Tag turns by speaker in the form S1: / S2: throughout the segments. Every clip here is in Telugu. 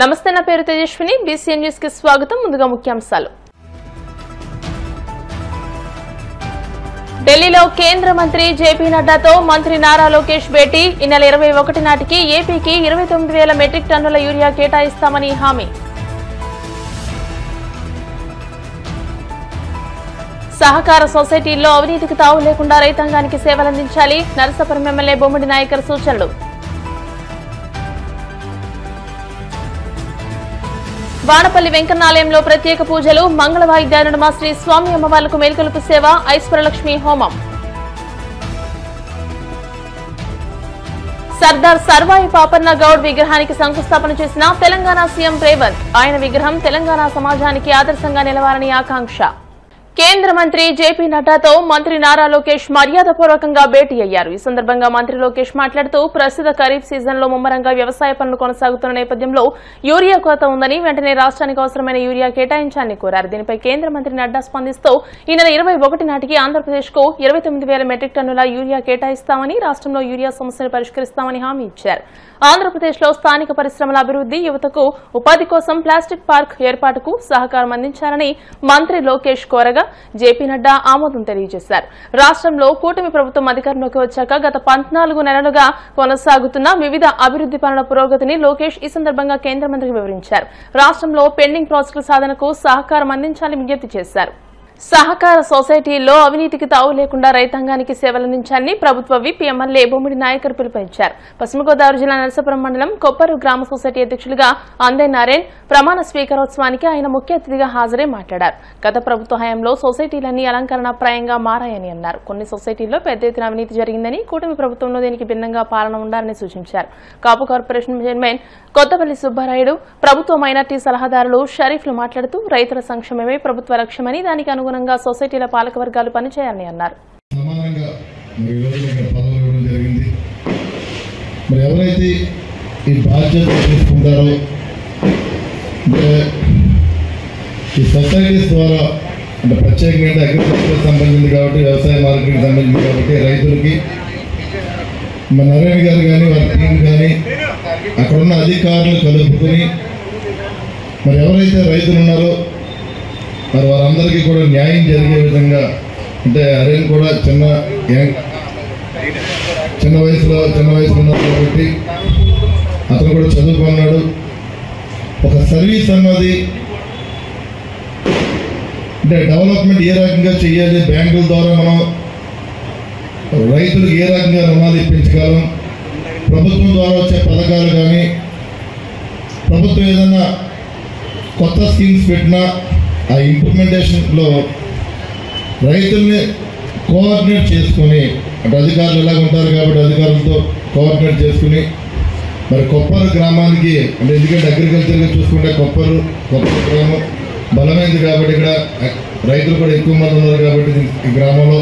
S1: నమస్తే, నా పేరు తేజస్విని. బీసీఎన్ న్యూస్ కి స్వాగతం. ముందుగా ముఖ్యాంశాలు. ఢిల్లీలో కేంద్ర మంత్రి జేపీ నడ్డాతో మంత్రి నారా లోకేష్ భేటీ. ఈ నెల 21 నాటికి ఏపీకి 29,000 మెట్రిక్ టన్నుల యూరియా కేటాయిస్తామని హామీ. సహకార సొసైటీల్లో అవినీతికి తావు లేకుండా రైతాంగానికి సేవలందించాలి. నరసాపురం ఎమ్మెల్యే బొమ్మిడి నాయకర్ సూచనలు. వాడపల్లి వెంకన్నాలయంలో ప్రత్యేక పూజలు. మంగళ వాయిద్యానుమ శ్రీ స్వామి అమ్మవార్లకు మేల్కొలుపు సేవ. ఐశ్వర్యలక్ష్మి హోమం. సర్దార్ సర్వాయి పాపన్న గౌడ్ విగ్రహానికి శంకుస్థాపన చేసిన తెలంగాణ సీఎం రేవంత్. ఆయన విగ్రహం తెలంగాణ సమాజానికి ఆదర్శంగా నిలవాలని ఆకాంక్ష. కేంద్ర మంత్రి జేపీ నడ్డాతో మంత్రి నారా లోకేష్ మర్యాదపూర్వకంగా భేటీ అయ్యారు. ఈ సందర్భంగా మంత్రి లోకేష్ మాట్లాడుతూ ప్రస్తుత ఖరీఫ్ సీజన్లో ముమ్మరంగా వ్యవసాయ పనులు కొనసాగుతున్న నేపథ్యంలో యూరియా కొరత ఉందని, వెంటనే రాష్ట్రానికి అవసరమైన యూరియా కేటాయించాలని కోరారు. దీనిపై కేంద్ర మంత్రి నడ్డా స్పందిస్తూ ఈ నెల 21 నాటికి ఆంధ్రప్రదేశ్ కు 29,000 మెట్రిక్ టన్నుల యూరియా కేటాయిస్తామని, రాష్ట్రంలో యూరియా సమస్యను పరిష్కరిస్తామని హామీ ఇచ్చారు. ఆంధ్రప్రదేశ్ లో స్థానిక పరిశ్రమల అభివృద్ధి, యువతకు ఉపాధి కోసం ప్లాస్టిక్ పార్క్ ఏర్పాటుకు సహకారం అందించాలని మంత్రి లోకేష్ కోరగా జేపీ నడ్డా ఆమోదం తెలియజేశారు. రాష్ట్రంలో కూటమి ప్రభుత్వం అధికారంలోకి వచ్చాక గత 14 నెలలుగా కొనసాగుతున్న వివిధ అభివృద్ది పనుల పురోగతిని లోకేష్ ఈ సందర్భంగా కేంద్ర మంత్రికి వివరించారు. రాష్ట్రంలో పెండింగ్ ప్రాజెక్టుల సాధనకు సహకారం అందించాలని విజ్ఞప్తి చేశారు. సహకార సొసైటీల్లో అవినీతికి తావు లేకుండా రైతాంగానికి సేవలందించాలని ప్రభుత్వ విప్ ఎమ్మెల్యే బొమ్మిడి నాయకర్ పిలుపునిచ్చారు. పశ్చిమ గోదావరి జిల్లా నరసాపురం మండలం కొప్పరు గ్రామ సొసైటీ అధ్యక్షులుగా అందే నారాయణ్ ప్రమాణ స్వీకారోత్సవానికి ఆయన ముఖ్య అతిథిగా హాజరై మాట్లాడారు. గత ప్రభుత్వ హయాంలో సొసైటీలన్నీ అలంకరణప్రాయంగా మారాయని అన్నారు. కొన్ని సొసైటీల్లో పెద్ద ఎత్తున అవినీతి జరిగిందని, కూటమి ప్రభుత్వంలో దీనికి భిన్నంగా పాలన ఉండాలని సూచించారు. కాపు కార్పొరేషన్ చైర్మన్ కొత్తపల్లి సుబ్బారాయుడు, ప్రభుత్వ మైనార్టీ సలహాదారులు షరీఫ్లు మాట్లాడుతూ రైతుల సంక్షేమమే ప్రభుత్వ లక్ష్యమని, దానికి అనుగుణంగా సొసైటీల పాలక వర్గాలు పనిచేయాలని అన్నారు.
S2: ఎవరైతే ఈ బాధ్యత తీసుకుంటారో, ఈ సొసైటీస్ ద్వారా అంటే ప్రత్యేకంగా అగ్రికల్చర్ సంబంధించింది కాబట్టి, వ్యవసాయ మార్కెట్కి సంబంధించింది కాబట్టి రైతులకి మన నరేంద్ర గారు కానీ వారి టీం కానీ అక్కడున్న అధికారులు కలుపుకొని మరి ఎవరైతే రైతులు ఉన్నారో మరి వారందరికీ కూడా న్యాయం జరిగే విధంగా, అంటే అరేన్ కూడా చిన్న వయసులో ఉన్నారు కాబట్టి అతను కూడా చదువుకున్నాడు. ఒక సర్వీస్ అన్నది అంటే డెవలప్మెంట్ ఏ రకంగా చేయాలి, బ్యాంకుల ద్వారా మనం రైతులకు ఏ రకంగా రుణాలు ఇప్పించగలం, ప్రభుత్వం ద్వారా వచ్చే పథకాలు కానీ, ప్రభుత్వం ఏదైనా కొత్త స్కీమ్స్ పెట్టినా ఆ ఇంప్లిమెంటేషన్లో రైతుల్ని కోఆర్డినేట్ చేసుకొని, అంటే అధికారులు ఎలాగ ఉంటారు కాబట్టి అధికారులతో కోఆర్డినేట్ చేసుకుని మరి కొప్పరు గ్రామానికి, అంటే ఎందుకంటే అగ్రికల్చర్గా చూసుకుంటే కొప్పరు గ్రామం బలమైంది కాబట్టి ఇక్కడ రైతులు కూడా ఎక్కువ మంది ఉన్నారు కాబట్టి ఈ గ్రామంలో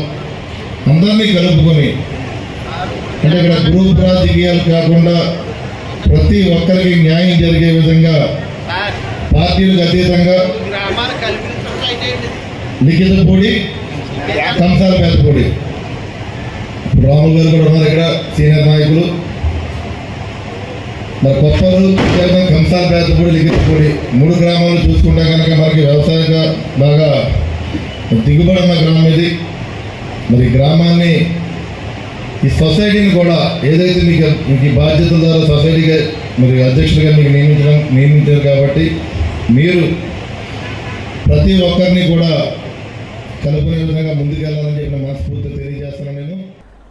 S2: అందరినీ కలుపుకొని, అంటే ఇక్కడ గ్రూప్ రాజకీయాలు కాకుండా ప్రతి ఒక్కరికి న్యాయం జరిగే విధంగా పార్టీలకు అతీతంగా లిఖిత పొడి, కంసాల పేదపొడి, రాములు గారు కూడా ఉన్నారు ఇక్కడ సీనియర్ నాయకులు. మరి కొప్పలు, కంసాల పేదపొడి, లిఖిత పొడి 3 గ్రామాలు చూసుకుంటే కనుక మనకి వ్యవసాయంగా బాగా దిగుబడి ఉన్న గ్రామం ఇది. మరి గ్రామాన్ని, ఈ సొసైటీని కూడా ఏదైతే మీకు ఈ బాధ్యతల ద్వారా సొసైటీగా మరి అధ్యక్షుడిగా మీకు నియమించారు కాబట్టి మీరు ప్రతి ఒక్కరిని కూడా కలుపుకునే విధంగా ముందుకెళ్లాలని చెప్పిన మనస్ఫూర్తిగా తెలియజేస్తున్నాను. నేను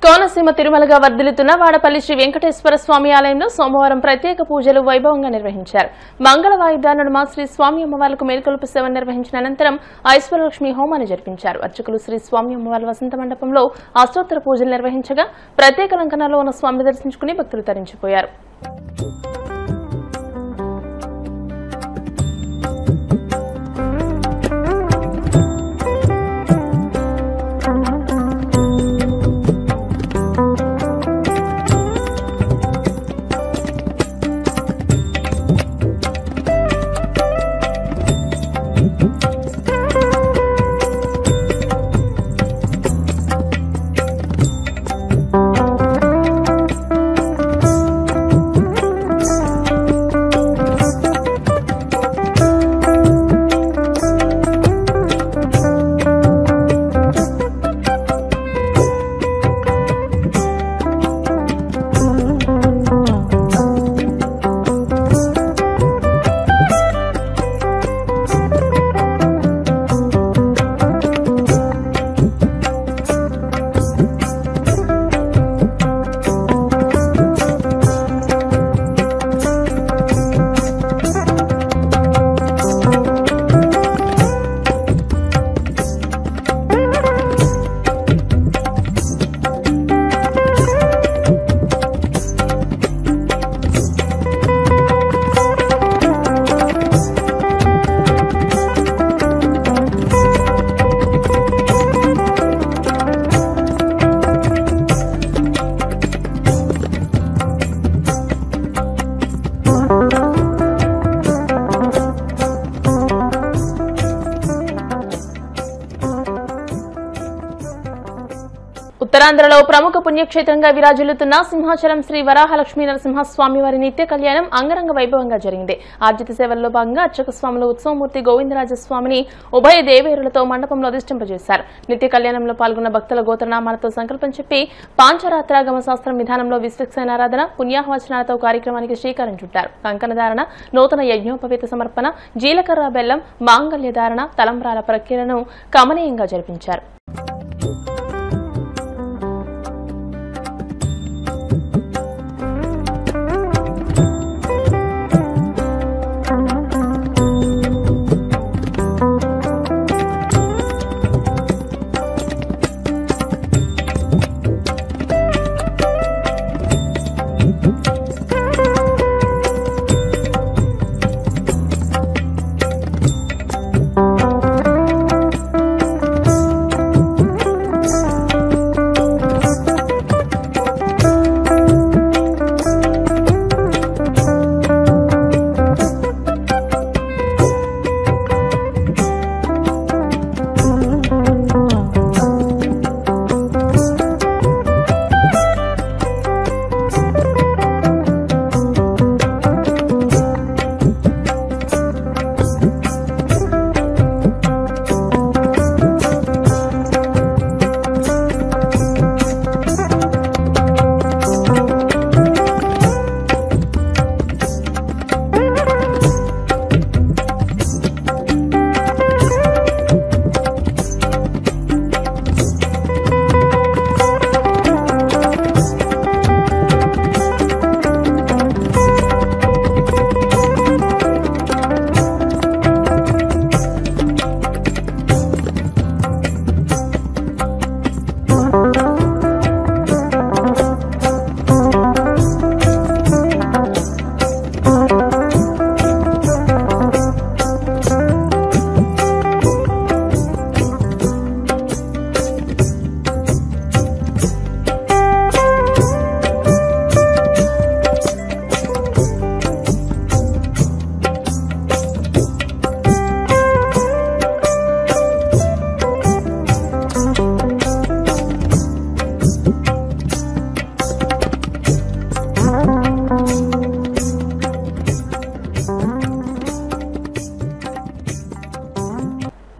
S1: కోనసీమ తిరుమలగా వర్ధిల్లుతున్న వాడపల్లి శ్రీ వెంకటేశ్వర స్వామి ఆలయంలో సోమవారం ప్రత్యేక పూజలు వైభవంగా నిర్వహించారు. మంగళ వాయిద్యానుమ శ్రీ స్వామి అమ్మవార్లకు మేల్కొలుపు సేవ నిర్వహించిన అనంతరం ఐశ్వర్యలక్ష్మి హోమాన్ని జరిపించారు. అర్చకులు శ్రీ స్వామి అమ్మవార్ల వసంత మండపంలో అష్టోత్తర పూజలు నిర్వహించగా ప్రత్యేక అలంకరణలో ఉన్న స్వామిని దర్శించుకుని భక్తులు తరించిపోయారు. ఉత్తరాంధ్రలో ప్రముఖ పుణ్యక్షేత్రంగా విరాజిల్లుతున్న సింహాచలం శ్రీ వరాహలక్ష్మీ నరసింహస్వామి వారి నిత్య కళ్యాణం అంగరంగ వైభవంగా జరిగింది. ఆర్జిత సేవల్లో భాగంగా అర్చక స్వాములు ఉత్సవమూర్తి గోవిందరాజస్వామిని ఉభయ దేవేరులతో మండపంలో అధిష్టింపజేశారు. నిత్య కళ్యాణంలో పాల్గొన్న భక్తుల గోత్రనామాలతో సంకల్పం చెప్పి పాంచరాత్రాగమ శాస్త్రం విధానంలో విశ్వక్సేనారాధన పుణ్యాహవచనాలతో కార్యక్రమానికి శ్రీకారం చుట్టారు. కంకణధారణ, నూతన యజ్ఞోపవీత సమర్పణ, జీలకర్ర బెల్లం, మాంగళ్యధారణ, తలంబ్రాల ప్రక్రియలను కమనీయంగా జరిపించారు.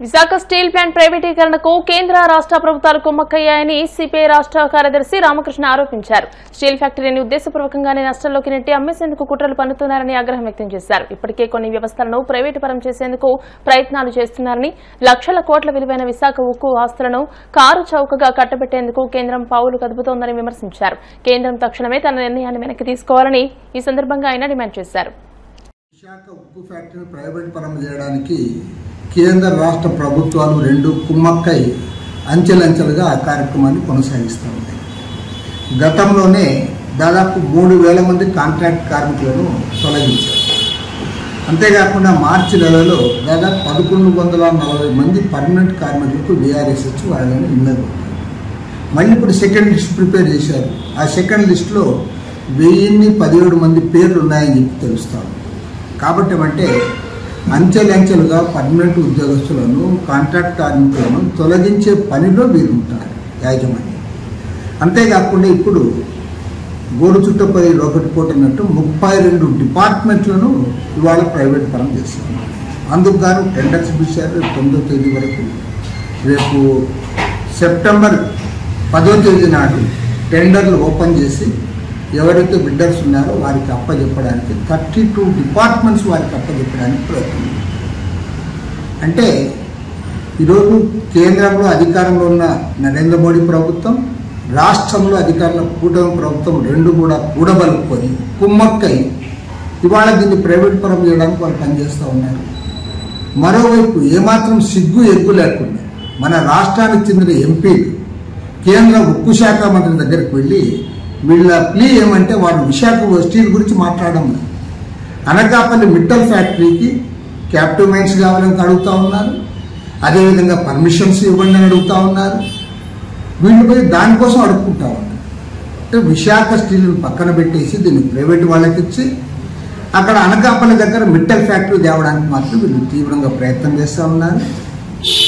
S1: విశాఖ స్టీల్ ప్లాంట్ ప్రైవేటీకరణకు కేంద్ర రాష్ట్ర ప్రభుత్వాలు కుమ్మక్కయ్యాయని సిపిఐ రాష్ట్ర కార్యదర్శి రామకృష్ణ ఆరోపించారు. స్టీల్ ఫ్యాక్టరీని ఉద్దేశపూర్వకంగానే నష్టంలోకి నెట్టి అమ్మేసేందుకు కుట్రలు పన్నుతున్నారని ఆగ్రహం వ్యక్తం చేశారు. ఇప్పటికే కొన్ని వ్యవస్థలను ప్రైవేటు పరం చేసేందుకు ప్రయత్నాలు చేస్తున్నారని, లక్షల కోట్ల విలువైన విశాఖ ఉక్కు ఆస్తులను కారు చౌకగా కట్టబెట్టేందుకు కేంద్రం పావులు కదుపుతోందని విమర్శించారు. కేంద్రం తక్షణమే తన నిర్ణయాన్ని వెనక్కి తీసుకోవాలని ఈ సందర్భంగా ఆయన డిమాండ్ చేశారు.
S3: విశాఖ ఉక్కు ఫ్యాక్టరీని ప్రైవేట్ పరం చేయడానికి కేంద్ర రాష్ట్ర ప్రభుత్వాలు రెండు కుమ్మక్కై అంచెలంచెలుగా ఆ కార్యక్రమాన్ని కొనసాగిస్తూ ఉన్నాయి. గతంలోనే దాదాపు 3,000 మంది కాంట్రాక్ట్ కార్మికులను తొలగించారు. అంతేకాకుండా మార్చి నెలలో దాదాపు 1,140 మంది పర్మనెంట్ కార్మికులకు VRS వాళ్ళని ఇళ్ళకు మళ్ళీ ఇప్పుడు సెకండ్ లిస్ట్ ప్రిపేర్ చేశారు. ఆ సెకండ్ లిస్టులో 1017 మంది పేర్లు ఉన్నాయని చెప్పి తెలుస్తాం. కాబట్టి అంటే అంచెలంచెలుగా పర్మనెంట్ ఉద్యోగస్తులను, కాంట్రాక్ట్ కార్మికులను తొలగించే పనిలో వీరు ఉంటారు యాజమాన్యం. అంతేకాకుండా ఇప్పుడు గోడు చుట్టపై లోపటి పోటున్నట్టు 32 డిపార్ట్మెంట్లను ఇవాళ ప్రైవేట్ పరం చేస్తున్నారు. అందుకు గాను టెండర్స్ పిలిచారు. రేపు 9వ తేదీ వరకు, రేపు సెప్టెంబర్ 10వ తేదీ నాడు టెండర్లు ఓపెన్ చేసి ఎవరైతే బిడ్డర్స్ ఉన్నారో వారికి అప్పచెప్పడానికి 32 డిపార్ట్మెంట్స్ వారికి అప్పచెప్పడానికి ప్రయత్నం. అంటే ఈరోజు కేంద్రంలో అధికారంలో ఉన్న నరేంద్ర మోడీ ప్రభుత్వం, రాష్ట్రంలో అధికారంలో కూటమి ప్రభుత్వం రెండు కూడా కూడబలుపుకొని కుమ్మక్కై ఇవాళ దీన్ని ప్రైవేట్ పరం చేయడానికి వాళ్ళు పనిచేస్తూ ఉన్నారు. మరోవైపు ఏమాత్రం సిగ్గు ఎగ్గు లేకుండా మన రాష్ట్రానికి చెందిన ఎంపీలు కేంద్ర ఉక్కు శాఖ మంత్రి దగ్గరికి వెళ్ళి వీళ్ళ ప్లీ ఏమంటే వాళ్ళు విశాఖ స్టీల్ గురించి మాట్లాడడం లేదు. అనకాపల్లి మిట్టల్ ఫ్యాక్టరీకి క్యాప్టివ్ మైన్స్ కావాలని అడుగుతూ ఉన్నారు. అదేవిధంగా పర్మిషన్స్ ఇవ్వండి అని అడుగుతూ ఉన్నారు. వీళ్ళు పోయి దానికోసం అడుక్కుంటా ఉన్నారు. అంటే విశాఖ స్టీల్ని పక్కన పెట్టేసి దీన్ని ప్రైవేట్ వాళ్ళకి ఇచ్చి అక్కడ అనకాపల్లి దగ్గర మిట్టల్ ఫ్యాక్టరీ తేవడానికి మాత్రం వీళ్ళు తీవ్రంగా ప్రయత్నం చేస్తూ ఉన్నారు.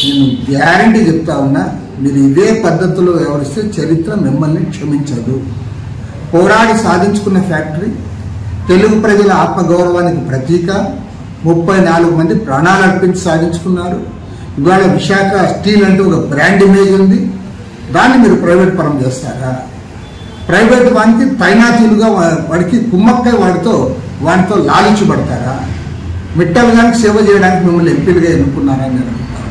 S3: నేను గ్యారంటీ చెప్తా ఉన్నా, మీరు ఇదే పద్ధతిలో వ్యవహరిస్తే చరిత్ర మిమ్మల్ని క్షమించదు. పోరాడి సాధించుకున్న ఫ్యాక్టరీ, తెలుగు ప్రజల ఆత్మగౌరవానికి ప్రతీక, 34 మంది ప్రాణాలు అర్పించి సాధించుకున్నారు. ఇవాళ విశాఖ స్టీల్ అంటే ఒక బ్రాండ్ ఇమేజ్ ఉంది, దాన్ని మీరు ప్రైవేట్ పరం చేస్తారా? ప్రైవేట్ వానికి తైనాతీలుగా వాడికి కుమ్మక్కై వాడితో లాలించబడతారా? మిట్టల్ గారికి సేవ చేయడానికి మిమ్మల్ని ఎంపీలుగా ఎన్నుకున్నారా అని నేను అనుకుంటాను.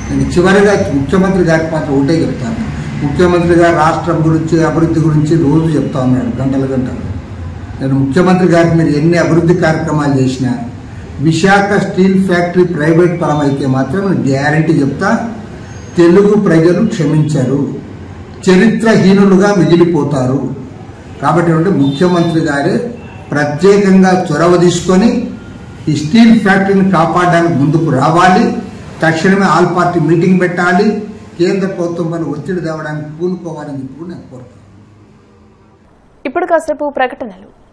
S3: నేను చివరిగా ముఖ్యమంత్రి గారికి మాత్రం ఒకటే చెప్తాను. ముఖ్యమంత్రి గారు రాష్ట్రం గురించి, అభివృద్ధి గురించి రోజు చెప్తా ఉన్నాడు గంటలు గంటలు. నేను ముఖ్యమంత్రి గారికి మీరు ఎన్ని అభివృద్ధి కార్యక్రమాలు చేసినా విశాఖ స్టీల్ ఫ్యాక్టరీ ప్రైవేట్ పరం అయితే మాత్రం నేను గ్యారంటీ చెప్తా, తెలుగు ప్రజలు క్షమించరు, చరిత్రహీనులుగా మిగిలిపోతారు. కాబట్టి ముఖ్యమంత్రి గారే ప్రత్యేకంగా చొరవ తీసుకొని ఈ స్టీల్ ఫ్యాక్టరీని కాపాడడానికి ముందుకు రావాలి. తక్షణమే ఆల్ పార్టీ మీటింగ్ పెట్టాలి. కేంద్ర ప్రభుత్వం పైన ఒత్తిడి తేవడానికి పూనుకోవాలని చెప్పి నేను కోరుతాను.
S1: ఇప్పుడు కాసేపు ప్రకటనలు.